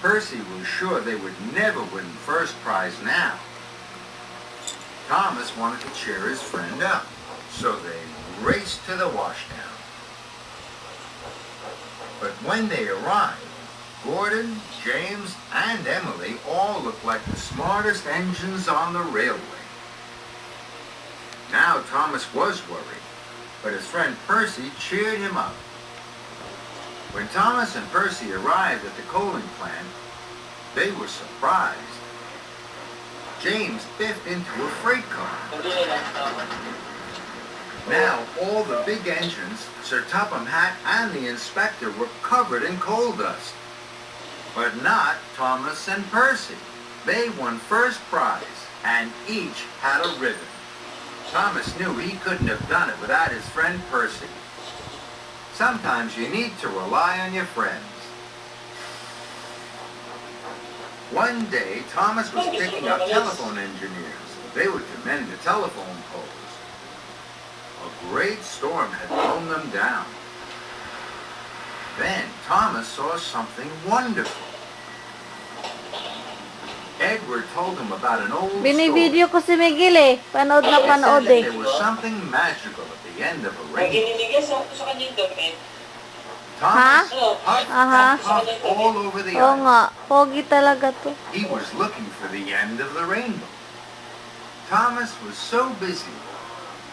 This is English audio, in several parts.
Percy was sure they would never win first prize now. Thomas wanted to cheer his friend up, so they raced to the washdown. But when they arrived, Gordon, James, and Emily all looked like the smartest engines on the railway. Now Thomas was worried, but his friend Percy cheered him up. When Thomas and Percy arrived at the coaling plant, they were surprised. James biffed into a freight car. Now all the big engines, Sir Topham Hatt and the inspector were covered in coal dust. But not Thomas and Percy. They won first prize, and each had a ribbon. Thomas knew he couldn't have done it without his friend Percy. Sometimes you need to rely on your friends. One day, Thomas was picking up telephone engineers. They were to mend the telephone poles. A great storm had blown them down. Then Thomas saw something wonderful. Edward told him about an old story. Binivideo ko si Miguel eh. Panood na panood eh. There was something magical at the end of a rainbow. Thomas puffed all over the Oo ice. nga. Pogi talaga to. He was looking for the end of the rainbow. Thomas was so busy,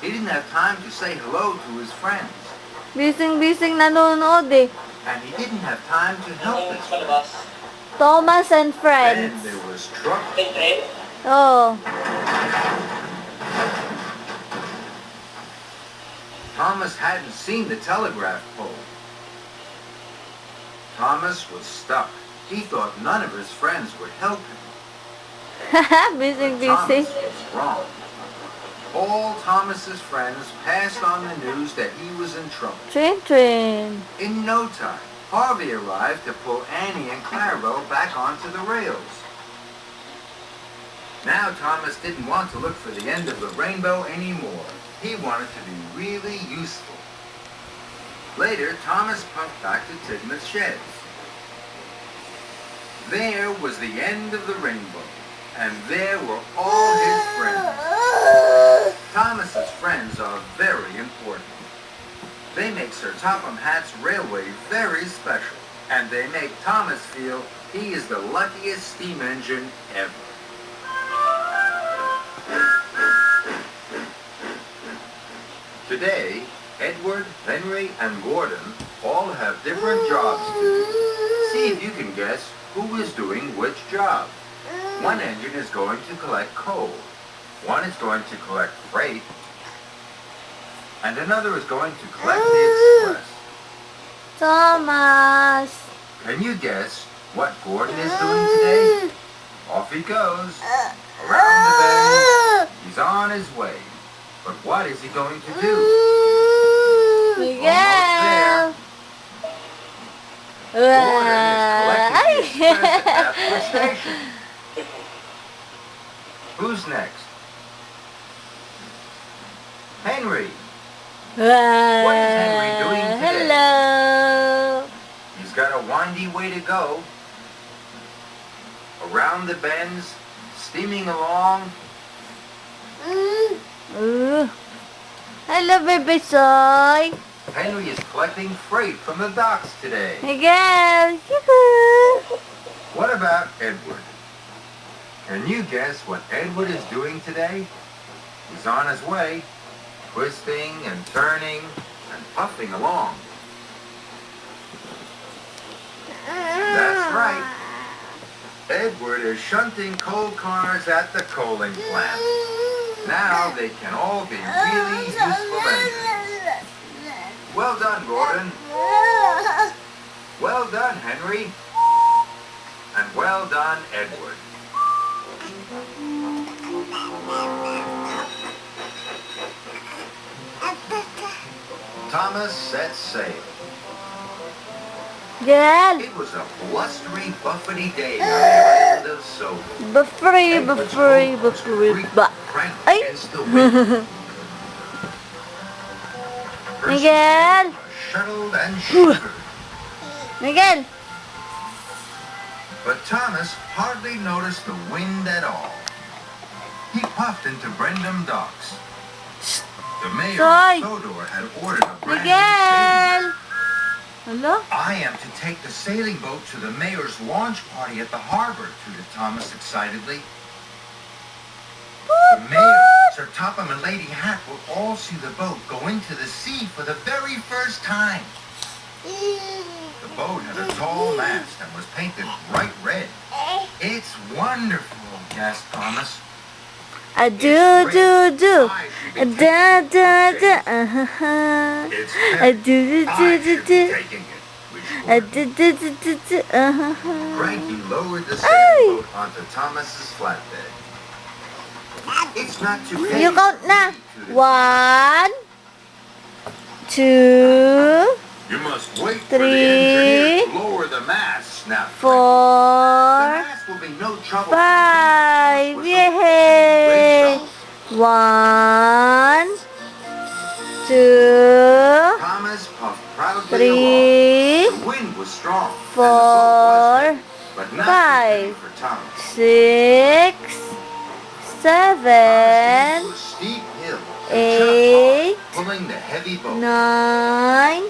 he didn't have time to say hello to his friends. Bising-bising nanonood eh. And he didn't have time to help his friends. Thomas and Then friends. there was trouble. Oh. Thomas hadn't seen the telegraph pole. Thomas was stuck. He thought none of his friends would help him. Bising-bising. Thomas was wrong. All Thomas's friends passed on the news that he was in trouble. Train. In no time, Harvey arrived to pull Annie and Clarabelle back onto the rails. Now Thomas didn't want to look for the end of the rainbow anymore. He wanted to be really useful. Later, Thomas puffed back to Tidmouth's sheds. There was the end of the rainbow, and there were all his friends. Thomas's friends are very important. They make Sir Topham Hatt's railway very special, and they make Thomas feel he is the luckiest steam engine ever. Today, Edward, Henry, and Gordon all have different jobs to do. See if you can guess who is doing which job. One engine is going to collect coal, one is going to collect freight, and another is going to collect the express. Thomas. Can you guess what Gordon is doing today? Off he goes. Around the bend. He's on his way. But what is he going to do? Miguel. Gordon is collecting the express at the station. Who's next? Henry. What is Henry doing today? Hello. He's got a windy way to go. Around the bends, steaming along. Hello, baby soy. Henry is collecting freight from the docks today. Miguel. What about Edward? Can you guess what Edward is doing today? He's on his way, twisting and turning and puffing along. That's right. Edward is shunting coal cars at the coaling plant. Now they can all be really useful engines. Well done, Gordon. Well done, Henry. And well done, Edward. Thomas set sail. Girl. It was a blustery, buffety day on the island of Soho. Buffery. Ay. Against the wind. Miguel. Shuttled and shivered. Miguel. But Thomas hardly noticed the wind at all. He puffed into Brendam Docks. The mayor Soy. of Sodor had ordered a brand new Miguel! sailing boat. Hala? I am to take the sailing boat to the mayor's launch party at the harbor, tooted Thomas excitedly. The mayor, Sir Topham, and Lady Hat will all see the boat go into the sea for the very first time. The boat had a tall mast and was painted bright red. It's wonderful, gasped Thomas. A do do do. A da da da. It's A heavy. do do I do should do be do. taking it. A Whispered. do do do do do. Frankie lowered the Ay. sailing boat onto Thomas's flatbed. It's not too heavy. You count na. tooted. 1, 2, You must wait for the 3, engineer to lower the mast, snapped Frankie. 4, The mast will be no trouble. 5. Whistled. Yay! Great 1, 2, Thomas puffed proudly 3, along. The wind was strong. 4, and the boat was heavy, but not too heavy 5, for Thomas. 6, 7, Thomas came to a steep hill and 8, jumped off, pulling the heavy boat. 9, I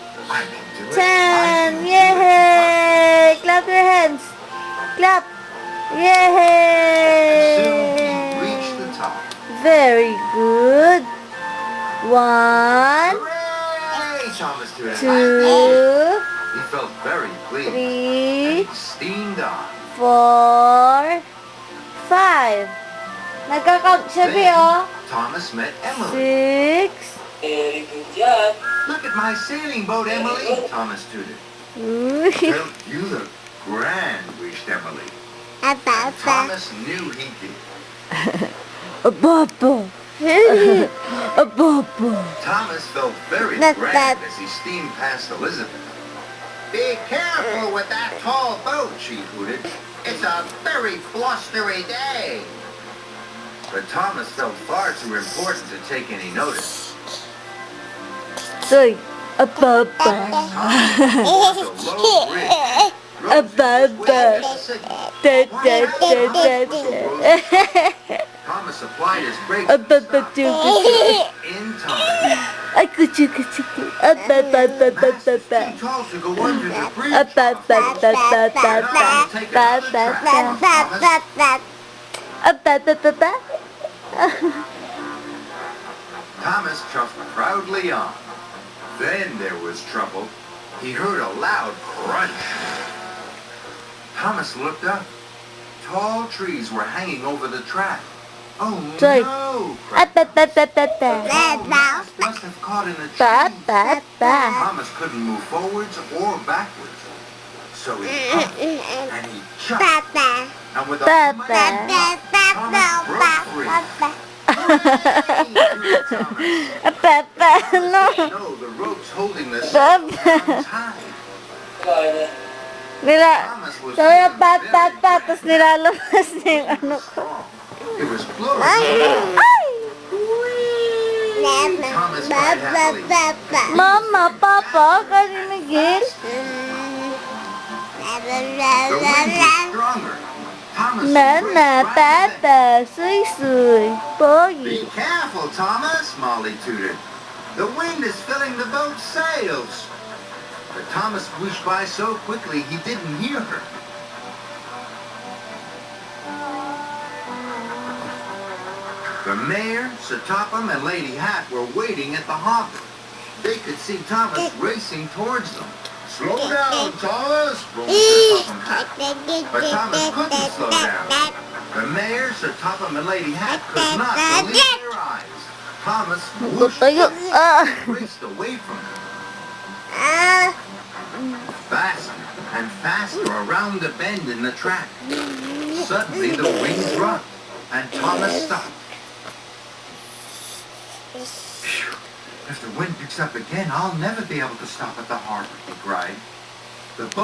can do it. 10. I can do it. Yay! Clap your hands. Clap. Soon he Yay! reached the top. Very good. 1, Hooray! Thomas did it. 2, He felt very pleased. 3, And he steamed on. 4, 5. Nagka-count siya, Bi, oh. Thomas met Emily. 6. Very good job. Look at my sailing boat, Emily. Thomas tooted. Ooh. Well, you look grand, wished Emily. And Thomas knew he did. A bubble. A bubble. Thomas felt very That's grand that. as he steamed past Elizabeth. Be careful with that tall boat, she hooted. It's a very blustery day. But Thomas felt far too important to take any notice. Soy. A bubble. Thomas walked a low bridge. A Roses waved bubble. as a signal. Da, da, da, da, Thomas applied his brakes A and bubble. stopped A in time. kuchu kuchu. A bubble. Mast is too tall to go under the bridge. A bubble. Thomas chuffed proudly on. Then there was trouble. He heard a loud crunch. Thomas looked up. Tall trees were hanging over the track. Oh Sorry. no! A cried bubble. The mast must have caught in a tree. Thomas couldn't move forwards or backwards. So he puffed and he chucked. And with a mighty Thomas broke free. Hooray! Thomas. A bubble. No. No, the ropes holding the sail were untied. Kaya. Nila. Thomas was Sabi na feeling pat very pat pat. good Tapos nilalabas na yung ano ko. strong. It was blowing. Ay! Thomas cried happily. Mama, Papa, kani Miguel? The wind was stronger. Thomas Mama, raced right ahead. Papa, suy suy, Be pogi. careful, Thomas, Molly tooted. The wind is filling the boat's sails. But Thomas whooshed by so quickly he didn't hear her. The mayor, Sir Topham, and Lady Hat were waiting at the harbor. They could see Thomas racing towards them. Slow down, Thomas, roared Sir Topham Hat. But Thomas couldn't slow down. The mayor, Sir Topham, and Lady Hat could not believe their eyes. Thomas whooshed Tayo. and raced away from them. Faster and faster around the bend in the track. Suddenly the wings dropped and Thomas stopped. Phew. If the wind picks up again, I'll never be able to stop at the harbor, he cried. The boat